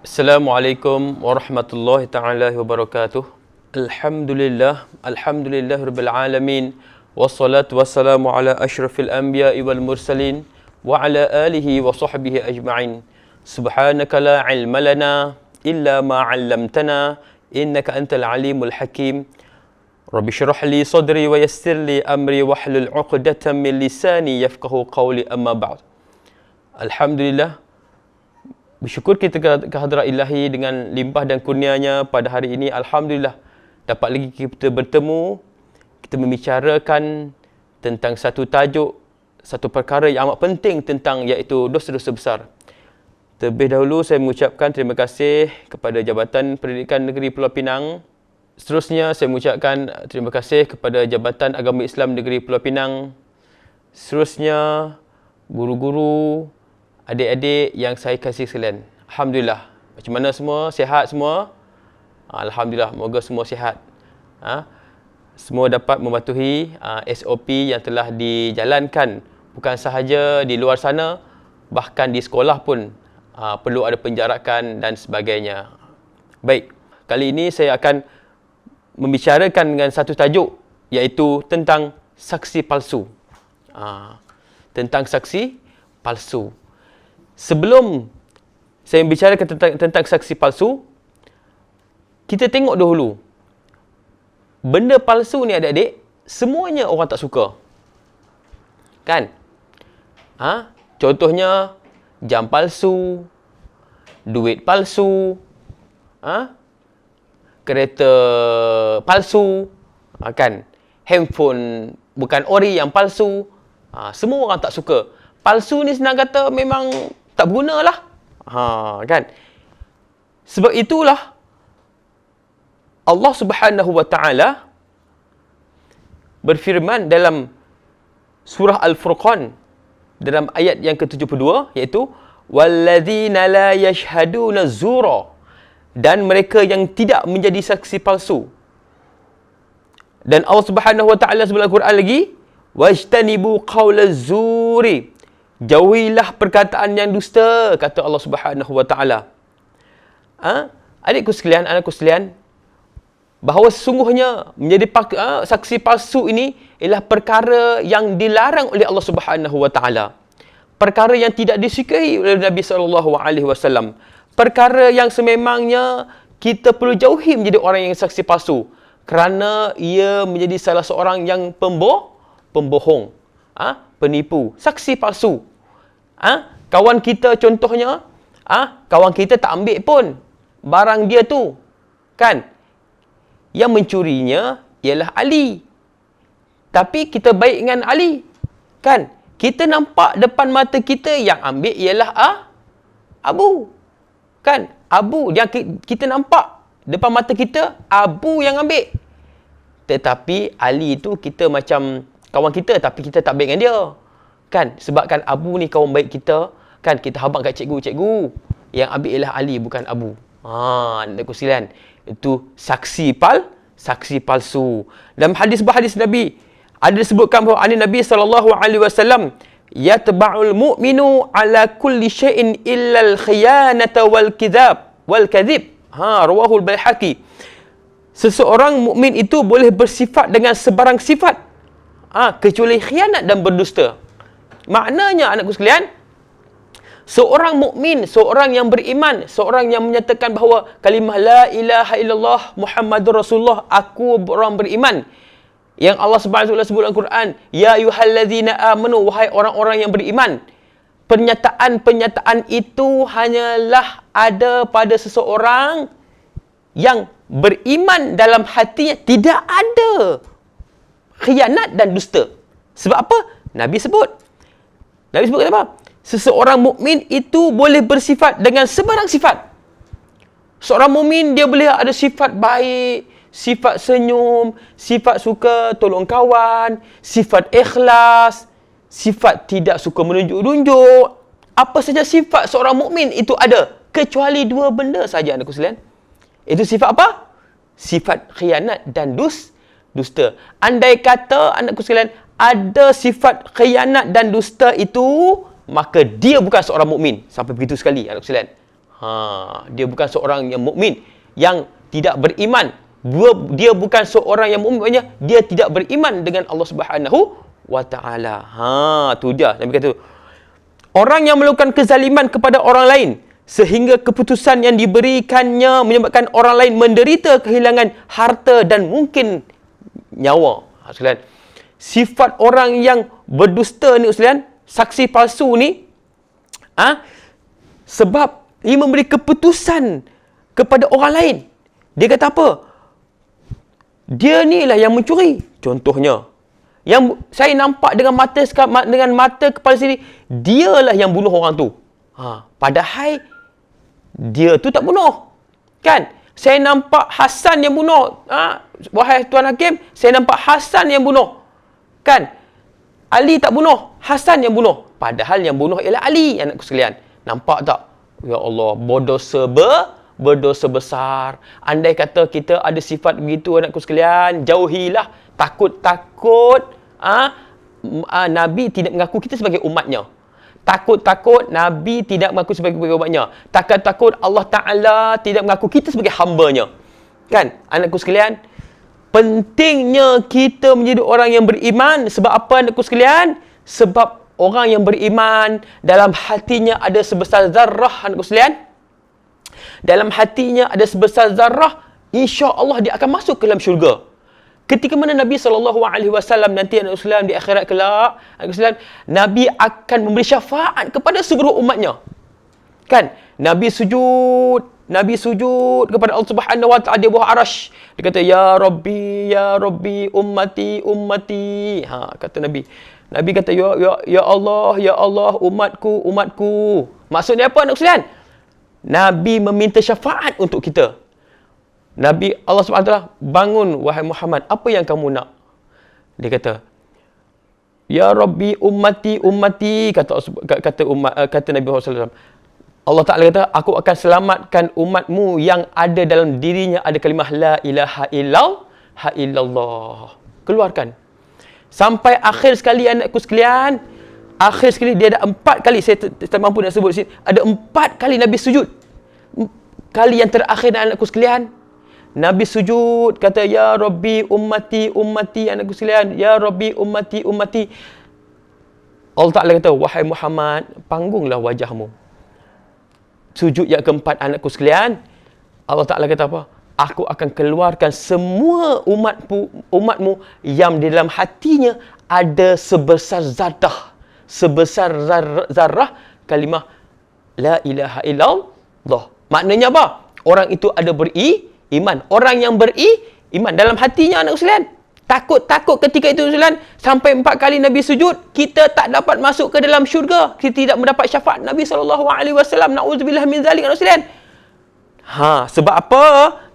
Assalamualaikum warahmatullahi taala wabarakatuh. Alhamdulillah rabbil alamin. Wassalatu wassalamu ala asyrafil anbiya'i wal mursalin wa ala alihi wa sahbihi ajma'in. Subhanaka la ilma lana illa ma 'allamtana innaka antal alimul hakim. Rabbi shrah li sadri wa yassir li amri wahlul 'uqdatam min lisani yafqahu qawli, amma ba'd. Alhamdulillah, bersyukur kita ke hadrat ilahi dengan limpah dan kurnianya pada hari ini. Alhamdulillah dapat lagi kita bertemu, kita membicarakan tentang satu tajuk, satu perkara yang amat penting tentang iaitu dosa-dosa besar. Terlebih dahulu saya mengucapkan terima kasih kepada Jabatan Pendidikan Negeri Pulau Pinang. Seterusnya saya mengucapkan terima kasih kepada Jabatan Agama Islam Negeri Pulau Pinang. Seterusnya guru-guru, adik-adik yang saya kasih sekalian. Alhamdulillah. Macam mana semua? Sihat semua? Alhamdulillah. Moga semua sihat. Semua dapat mematuhi SOP yang telah dijalankan. Bukan sahaja di luar sana, bahkan di sekolah pun perlu ada penjarakan dan sebagainya. Baik. Kali ini saya akan membicarakan dengan satu tajuk, iaitu tentang saksi palsu. Tentang saksi palsu. Sebelum saya membicarakan tentang saksi palsu, kita tengok dahulu. Benda palsu ni adik-adik, semuanya orang tak suka. Kan? Contohnya, jam palsu, duit palsu, kereta palsu, kan? Handphone bukan ori yang palsu. Semua orang tak suka. Palsu ni senang kata memang tak berguna lah. Kan? Sebab itulah Allah Subhanahu wa taala berfirman dalam surah Al-Furqan dalam ayat yang ke-72, iaitu walladzina la yashhaduna zura, dan mereka yang tidak menjadi saksi palsu. Dan Allah Subhanahu wa taala sebut Al-Quran lagi, wajtanibu qaulaz zuri, jauhilah perkataan yang dusta, kata Allah Subhanahu wa taala. Adikku sekalian, anakku sekalian, bahawa sesungguhnya menjadi saksi palsu ini ialah perkara yang dilarang oleh Allah Subhanahu wa taala. Perkara yang tidak disukai oleh Nabi sallallahu alaihi wasallam. Perkara yang sememangnya kita perlu jauhi menjadi orang yang saksi palsu, kerana ia menjadi salah seorang yang pembohong. Penipu, saksi palsu. Kawan kita contohnya, kawan kita tak ambil pun barang dia tu, kan? Yang mencurinya ialah Ali. Tapi kita baik dengan Ali, kan? Kita nampak depan mata kita yang ambil ialah Abu, kan? Abu yang kita nampak depan mata kita, Abu yang ambil. Tetapi Ali tu kita macam kawan kita, tapi kita tak baik dengan dia, kan? Sebabkan Abu ni kawan baik kita, kan? Kita habaq kat cikgu, yang ambil ialah Ali, bukan Abu. Nak kusilan. Itu saksi palsu. Dalam hadis Nabi ada disebutkan bahawa Nabi sallallahu alaihi wasallam, yatba'ul mu'minu ala kulli syai'in illa al-khiyanata wal kadhib. Rawahul Baihaqi. Seseorang mukmin itu boleh bersifat dengan sebarang sifat, kecuali khianat dan berdusta. Maknanya, anakku sekalian, seorang mukmin, seorang yang beriman, seorang yang menyatakan bahawa kalimah la ilaha illallah Muhammadur Rasulullah, aku orang beriman, yang Allah Subhanahu wa taala sebut dalam Quran, ya ayyuhallazina amanu, wahai orang-orang yang beriman. Pernyataan itu hanyalah ada pada seseorang yang beriman, dalam hatinya tidak ada khianat dan dusta. Sebab apa? Nabi sebut kata apa? Seseorang mukmin itu boleh bersifat dengan sebarang sifat. Seorang mukmin dia boleh ada sifat baik, sifat senyum, sifat suka tolong kawan, sifat ikhlas, sifat tidak suka menunjuk-nunjuk. Apa saja sifat seorang mukmin itu ada, kecuali dua benda saja, anakku sekalian. Itu sifat apa? Sifat khianat dan dusta. Andai kata, anakku sekalian, ada sifat khianat dan dusta itu, maka dia bukan seorang mukmin. Sampai begitu sekali, anak sekalian. Dia bukan seorang yang mukmin, yang tidak beriman. Dia bukan seorang yang mukmin, maknanya dia tidak beriman dengan Allah Subhanahu wa taala. Tu dia Nabi kata. Orang yang melakukan kezaliman kepada orang lain sehingga keputusan yang diberikannya menyebabkan orang lain menderita kehilangan harta dan mungkin nyawa. Sekalian, sifat orang yang berdusta ni sekalian, saksi palsu ni, sebab ia memberi keputusan kepada orang lain. Dia kata apa? Dia ni lah yang mencuri. Contohnya, yang saya nampak dengan mata kepala sendiri, dialah yang bunuh orang tu. Padahal dia tu tak bunuh. Kan? Saya nampak Hasan yang bunuh. Wahai Tuan Hakim, saya nampak Hasan yang bunuh. Kan? Ali tak bunuh, Hasan yang bunuh. Padahal yang bunuh ialah Ali, anakku sekalian. Nampak tak? Ya Allah, berdosa besar. Andai kata kita ada sifat begitu, anakku sekalian, jauhilah. Takut-takut Nabi tidak mengaku kita sebagai umatnya. Takut-takut Nabi tidak mengaku sebagai umatnya. Takut-takut Allah Ta'ala tidak mengaku kita sebagai hambanya. Kan, anakku sekalian? Pentingnya kita menjadi orang yang beriman. Sebab apa, anakku sekalian? Sebab orang yang beriman, dalam hatinya ada sebesar zarrah, anakku sekalian. Dalam hatinya ada sebesar zarrah, insya-Allah dia akan masuk ke dalam syurga. Ketika mana Nabi SAW nanti, anak Islam, di akhirat kelak, anak Islam, Nabi akan memberi syafaat kepada seluruh umatnya. Kan? Nabi sujud kepada Allah Subhanahu wa taala di bawah arasy. Dia kata, ya Rabbi, ummati. Kata Nabi. Nabi kata, ya Allah, umatku. Maksudnya apa, anak Islam? Nabi meminta syafaat untuk kita. Nabi Allah SWT, bangun wahai Muhammad, apa yang kamu nak? Dia kata, ya Rabbi ummati, kata Nabi SAW. Allah Ta'ala kata, aku akan selamatkan umatmu yang ada dalam dirinya ada kalimah la ilaha illallah. Keluarkan. Sampai akhir sekali, anakku sekalian, akhir sekali dia ada 4 kali, saya tak mampu nak sebut sini, ada 4 kali Nabi sujud. Kali yang terakhir, anakku sekalian, Nabi sujud, kata, ya Rabbi ummati, anakku sekalian, ya Rabbi ummati. Allah Ta'ala kata, wahai Muhammad, panggunglah wajahmu. Sujud yang keempat, anakku sekalian, Allah Ta'ala kata apa? Aku akan keluarkan semua umatmu yang di dalam hatinya ada sebesar zarrah kalimah la ilaha illallah. Maknanya apa? Orang itu ada beriman. Orang yang beriman dalam hatinya, anak sekalian. Takut ketika itu, sekalian, sampai 4 kali Nabi sujud, kita tak dapat masuk ke dalam syurga. Kita tidak mendapat syafaat Nabi SAW. Na'udzubillah min zalik, anak sekalian. Sebab apa?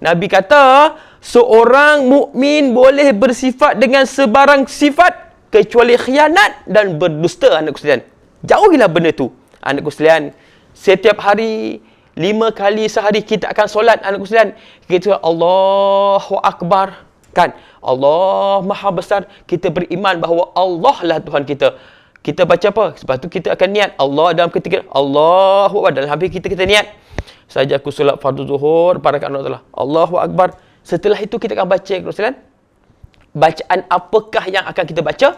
Nabi kata, seorang mukmin boleh bersifat dengan sebarang sifat kecuali khianat dan berdusta, anakku sekalian. Jauhilah benda tu, anakku sekalian. Setiap hari, 5 kali sehari kita akan solat, anakku sekalian. Kita Allahu Akbar. Kan? Allah Maha Besar. Kita beriman bahawa Allah lah Tuhan kita. Kita baca apa? Sebab tu kita akan niat Allah dalam ketika Allahu Akbar. Dalam habis kita niat. Saja aku solat fardu zuhur, para rakaat Allah. Allahu Akbar. Setelah itu kita akan baca, anakku sekalian. Bacaan apakah yang akan kita baca?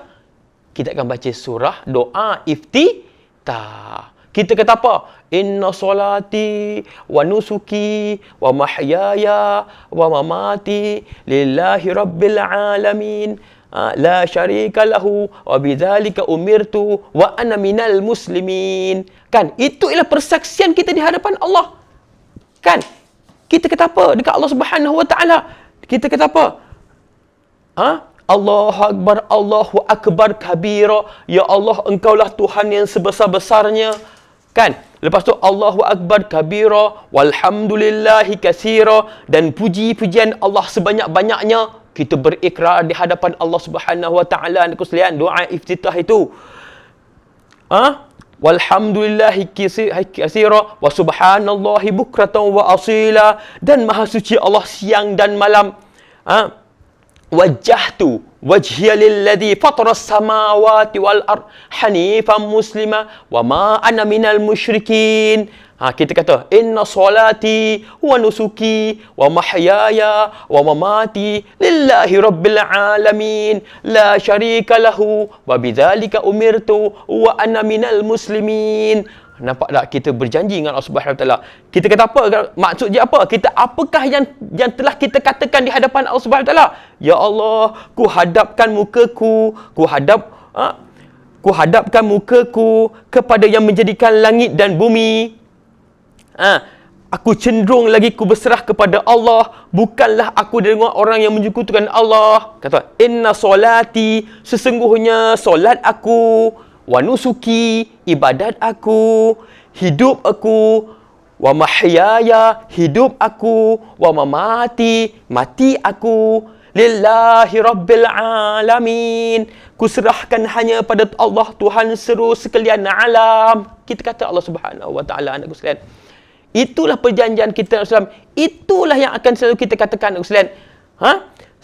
Kita akan baca surah doa iftitah. Kita kata apa? Inna solati wa nusuki wa mahyaya wa mamati lillahi rabbil alamin. La syarika lahu wa bidzalika umirtu wa ana minal muslimin. Kan? Itu ialah persaksian kita di hadapan Allah. Kan? Kita kata apa dekat Allah Subhanahu wa taala? Kita kata apa? Allahu Akbar kabira. Ya Allah, engkaulah Tuhan yang sebesar-besarnya. Kan? Lepas tu Allahu Akbar kabira walhamdulillahi katsira, dan puji-pujian Allah sebanyak-banyaknya. Kita berikrar di hadapan Allah Subhanahu wa taala, anakku sekalian, doa iftitah itu. Walhamdulillahi katsira wa subhanallahi bukratan wa asila, dan maha suci Allah siang dan malam. Wajjahtu wajhiya lilladzi fatara samawati wal ard hanifan muslima wa ma ana minal musyrikin. Kita kata inna solati wa nusuki wa mahyaya wa mamati lillahi rabbil alamin la syarika lahu wa bidzalika umirtu wa ana minal muslimin. Nampak tak kita berjanji dengan Allah Subhanahu Wa Taala? Kita kata apa? Maksud dia apa? Kita apakah yang telah kita katakan di hadapan Allah Subhanahu Wa Taala? Ya Allah, ku hadapkan mukaku kepada yang menjadikan langit dan bumi. Aku cenderung lagi ku berserah kepada Allah, bukanlah aku dengan orang yang menyekutukan Allah. Kata inna solati, sesungguhnya solat aku, wa nusuki, ibadat aku, hidup aku, wa mahyaya, hidup aku, wa mamati, mati aku, lillahi rabbil alamin. Kuserahkan hanya pada Allah, Tuhan seluruh sekalian alam. Kita kata Allah Subhanahu Wa Taala, anak sekalian. Itulah perjanjian kita Islam. Itulah yang akan selalu kita katakan sekalian.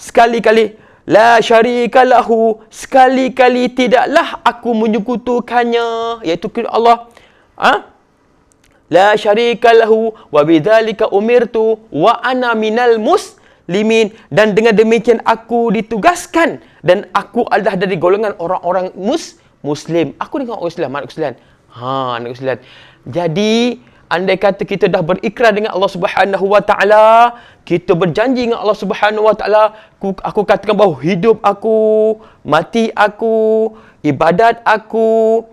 Sekali-kali la syarika lahu, sekali-kali tidaklah aku menyekutukannya, iaitu Allah. La syarika lahu wa bidzalika umirtu wa ana minal muslimin. Dan dengan demikian aku ditugaskan dan aku adalah dari golongan orang-orang muslim. Aku dengan orang Islam, anak sekalian. Anak sekalian. Jadi andai kata kita dah berikrar dengan Allah Subhanahu Wa Taala, kita berjanji dengan Allah Subhanahu Wa Taala, aku katakan bahawa hidup aku, mati aku, ibadat aku,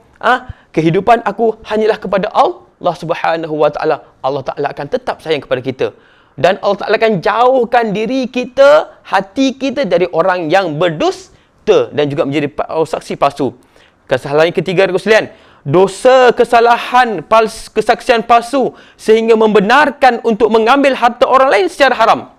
kehidupan aku hanyalah kepada Allah Subhanahu Wa Taala. Allah Taala akan tetap sayang kepada kita. Dan Allah Taala akan jauhkan diri kita, hati kita dari orang yang berdusta dan juga menjadi saksi palsu. Kesalahan yang ketiga, sekalian, dosa kesalahan kesaksian palsu sehingga membenarkan untuk mengambil harta orang lain secara haram.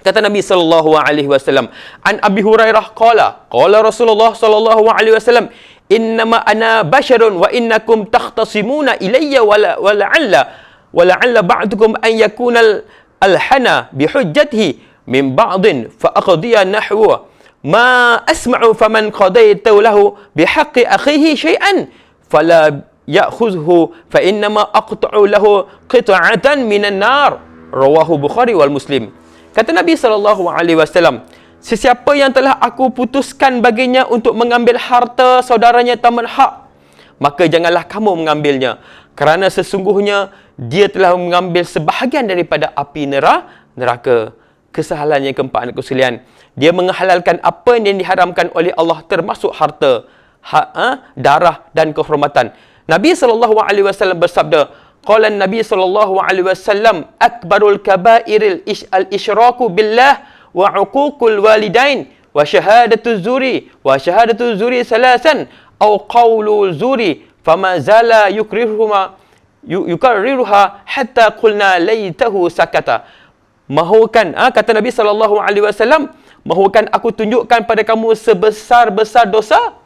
Kata Nabi sallallahu alaihi wasallam, an Abi Hurairah qala Rasulullah sallallahu alaihi wasallam, innama ana basharun wa innakum takhtasimuna ilayya wa la'alla ba'dukum an yakuna alhana bihujjatihi min ba'din fa aqdiya nahwa ma asma'u faman qadaytu lahu bihaqqi akhihi syai'an fala ya'khudhu fa innama aqta'u lahu qit'atan minan nar. Rawahu Bukhari wal Muslim. Kata Nabi sallallahu alaihi wasallam, sesiapa yang telah aku putuskan baginya untuk mengambil harta saudaranya tanpa hak, maka janganlah kamu mengambilnya, kerana sesungguhnya dia telah mengambil sebahagian daripada api neraka. Kesalahan yang keempat, anak sekalian, dia menghalalkan apa yang diharamkan oleh Allah, termasuk harta, darah dan kehormatan. Nabi sallallahu alaihi wasallam bersabda, qala Nabi sallallahu alaihi wasallam, akbarul kabairil al-isyraku billah wa uququl walidain wa syahadatu zuri salasan aw qawlu zuri fama zala yukarriruha hatta qulna laitahu sakata. Mahukan, kata Nabi sallallahu alaihi wasallam, mahukan aku tunjukkan pada kamu sebesar-besar dosa?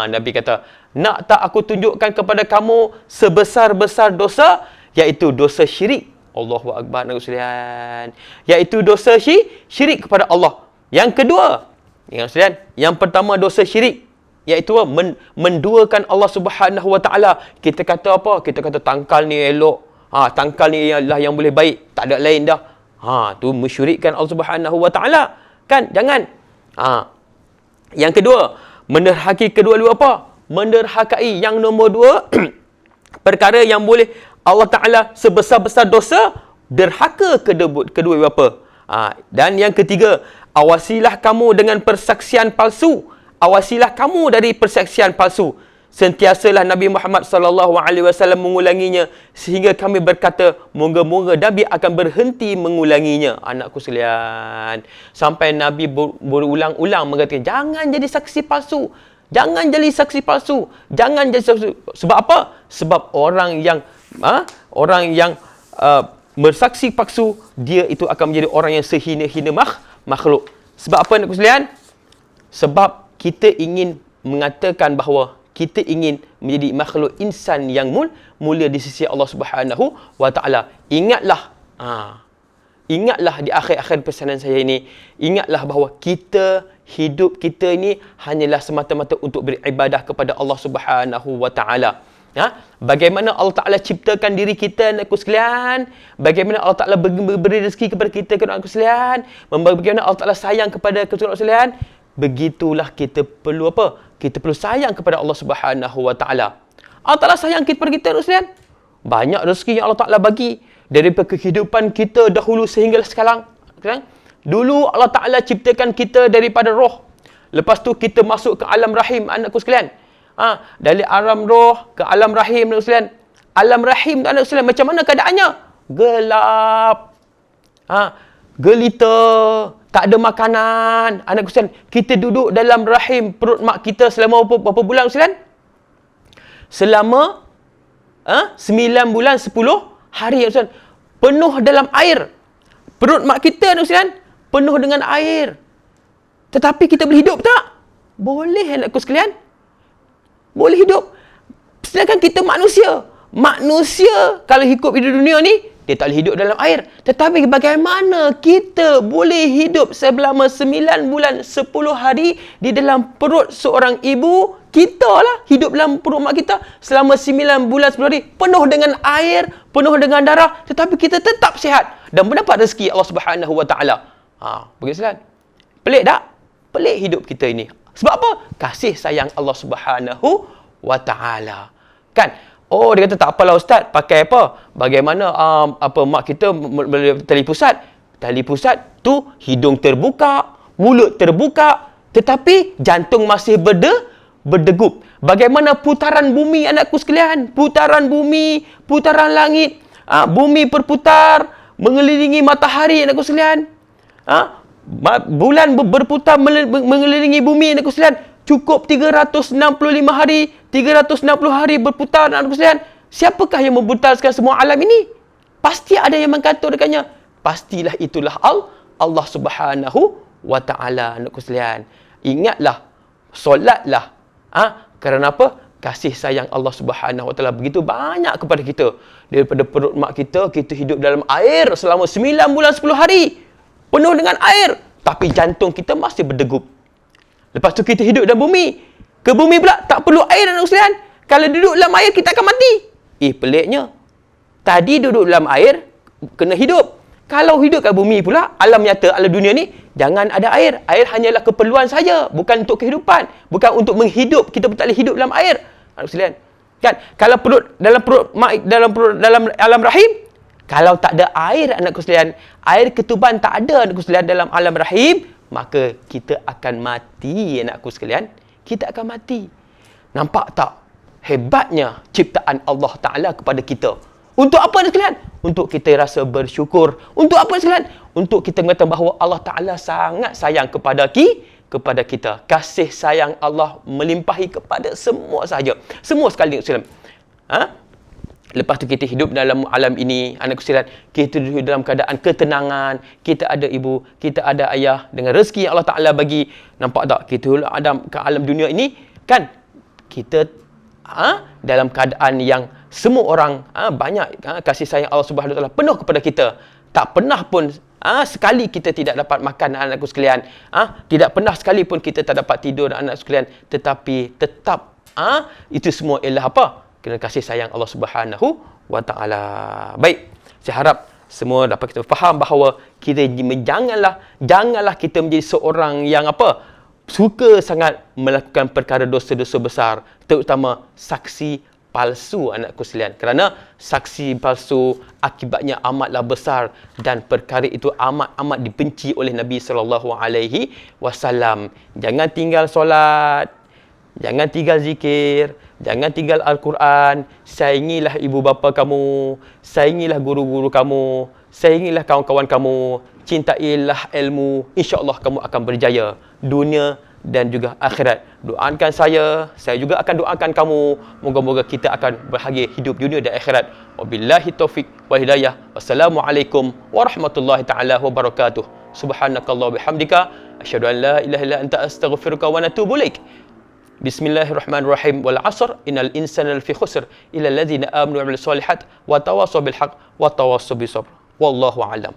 Nabi kata, nak tak aku tunjukkan kepada kamu sebesar-besar dosa, iaitu dosa syirik. Allahu akbar, nak sekalian. Iaitu dosa syirik kepada Allah. Yang kedua, yang pertama dosa syirik, iaitu menduakan Allah Subhanahu Wa Taala. Kita kata apa? Kita kata tangkal ni elok. Tangkal ni ialah yang boleh baik, tak ada lain dah. Tu mensyirikkan Allah Subhanahu Wa Taala. Kan? Jangan. Yang kedua, menderhaki kedua-dua apa? Menderhakai. Yang nombor dua, perkara yang boleh Allah Ta'ala sebesar-besar dosa, derhaka kedua apa? Dan yang ketiga, awasilah kamu dengan persaksian palsu. Awasilah kamu dari persaksian palsu. Sentiasalah Nabi Muhammad sallallahu alaihi wasallam mengulanginya sehingga kami berkata, moga-moga Nabi akan berhenti mengulanginya. Anakku sekalian, sampai Nabi berulang-ulang mengatakan, jangan jadi saksi palsu. Jangan jadi saksi palsu. Jangan jadi saksi. Sebab apa? Sebab orang yang bersaksi palsu, dia itu akan menjadi orang yang sehina-hina makhluk. Sebab apa, anak sekalian? Sebab kita ingin mengatakan bahawa kita ingin menjadi makhluk insan yang mulia di sisi Allah Subhanahu Wa Taala. Ingatlah di akhir-akhir pesanan saya ini, ingatlah bahawa kita hidup kita ini hanyalah semata-mata untuk beribadah kepada Allah Subhanahu wa taala. Bagaimana Allah Ta'ala ciptakan diri kita, anakku sekalian, bagaimana Allah Ta'ala beri rezeki kepada kita, anakku sekalian, bagaimana Allah Ta'ala sayang kepada kita, anakku sekalian, begitulah kita perlu apa? Kita perlu sayang kepada Allah Subhanahu wa taala. Allah Ta'ala sayang kepada kita, anakku sekalian. Banyak rezeki yang Allah Ta'ala bagi daripada kehidupan kita dahulu sehingga sekarang. Dulu Allah Ta'ala ciptakan kita daripada roh. Lepas tu kita masuk ke alam rahim, anakku sekalian. Dari alam roh ke alam rahim, anakku sekalian. Alam rahim tu, anakku sekalian, macam mana keadaannya? Gelap. Gelita. Tak ada makanan. Anakku sekalian, kita duduk dalam rahim perut mak kita selama berapa bulan, sekalian? Selama 9 bulan 10 hari, anakku sekalian. Penuh dalam air. Perut mak kita, anakku sekalian, penuh dengan air. Tetapi kita boleh hidup tak? Boleh, anakku sekalian. Boleh hidup. Sedangkan kita manusia. Manusia kalau hidup di dunia ni, dia tak boleh hidup dalam air. Tetapi bagaimana kita boleh hidup selama 9 bulan 10 hari di dalam perut seorang ibu? Kita lah hidup dalam perut mak kita selama 9 bulan 10 hari. Penuh dengan air, penuh dengan darah. Tetapi kita tetap sihat dan mendapat rezeki Allah Subhanahu wa taala. Begitu kan? Pelik tak? Pelik hidup kita ini. Sebab apa? Kasih sayang Allah Subhanahu wa taala. Kan? Oh, dia kata tak apalah ustaz, pakai apa? Bagaimana mak kita tali pusat? Tali pusat tu hidung terbuka, mulut terbuka, tetapi jantung masih berdegup. Bagaimana putaran bumi, anakku sekalian? Putaran bumi, putaran langit. Bumi berputar mengelilingi matahari, anakku sekalian. Bulan berputar mengelilingi bumi, anakku sekalian. Cukup 365 hari, 360 hari berputar, anakku sekalian. Siapakah yang memputarkan semua alam ini? Pasti ada yang mengkata dekatnya. Pastilah itulah Allah Subhanahu wa taala, anakku sekalian. Ingatlah, solatlah. Kerana apa? Kasih sayang Allah Subhanahu wa taala begitu banyak kepada kita. Daripada perut mak kita, kita hidup dalam air selama 9 bulan 10 hari. Penuh dengan air. Tapi jantung kita masih berdegup. Lepas tu kita hidup dalam bumi. Ke bumi pula tak perlu air, anak sekalian. Kalau duduk dalam air, kita akan mati. Peliknya. Tadi duduk dalam air, kena hidup. Kalau hidup kat bumi pula, alam nyata, alam dunia ni, jangan ada air. Air hanyalah keperluan saja. Bukan untuk kehidupan. Bukan untuk menghidup. Kita pun tak boleh hidup dalam air. Anak sekalian. Kan? Kalau dalam alam rahim, kalau tak ada air, anakku sekalian, air ketuban tak ada, anakku sekalian, dalam alam rahim, maka kita akan mati, anakku sekalian. Kita akan mati. Nampak tak hebatnya ciptaan Allah Ta'ala kepada kita? Untuk apa, anakku sekalian? Untuk kita rasa bersyukur. Untuk apa, sekalian? Untuk kita mengatakan bahawa Allah Ta'ala sangat sayang kepada kita. Kasih sayang Allah melimpahi kepada semua sahaja. Semua sekali, anakku sekalian. Lepas tu kita hidup dalam alam ini, anakku sekalian, kita hidup dalam keadaan ketenangan, kita ada ibu, kita ada ayah, dengan rezeki yang Allah Ta'ala bagi. Nampak tak? Kita ada ke alam dunia ini, kan? Kita dalam keadaan yang semua orang banyak kasih sayang Allah Subhanahu Wa Ta'ala penuh kepada kita. Tak pernah pun sekali kita tidak dapat makan, anakku sekalian. Tidak pernah sekali pun kita tak dapat tidur, anakku sekalian. Tetapi tetap itu semua ialah apa? Kena kasih sayang Allah Subhanahu wa taala. Baik, saya harap semua dapat kita faham bahawa kita janganlah kita menjadi seorang yang suka sangat melakukan perkara dosa-dosa besar, terutama saksi palsu, anakku sekalian. Kerana saksi palsu akibatnya amatlah besar dan perkara itu amat dibenci oleh Nabi sallallahu alaihi wasallam. Jangan tinggal solat, jangan tinggal zikir, jangan tinggal Al-Quran. Sayangilah ibu bapa kamu, sayangilah guru-guru kamu, sayangilah kawan-kawan kamu, cintailah ilmu. InsyaAllah kamu akan berjaya dunia dan juga akhirat. Doakan saya juga akan doakan kamu. Moga-moga kita akan bahagia hidup dunia dan akhirat. Wabillahi taufiq wal hidayah. Wassalamualaikum warahmatullahi taala wabarakatuh. Subhanakallah bihamdika asyhadu an la ilaha illa anta astaghfiruka wa atubu ilaik. Bismillahirrahmanirrahim. Wal 'asr innal insana lafi khusr illa alladhina amanu wa 'amilus solihat wa tawassaw bil haqq wa tawassaw bis sabr. Wallahu a'lam.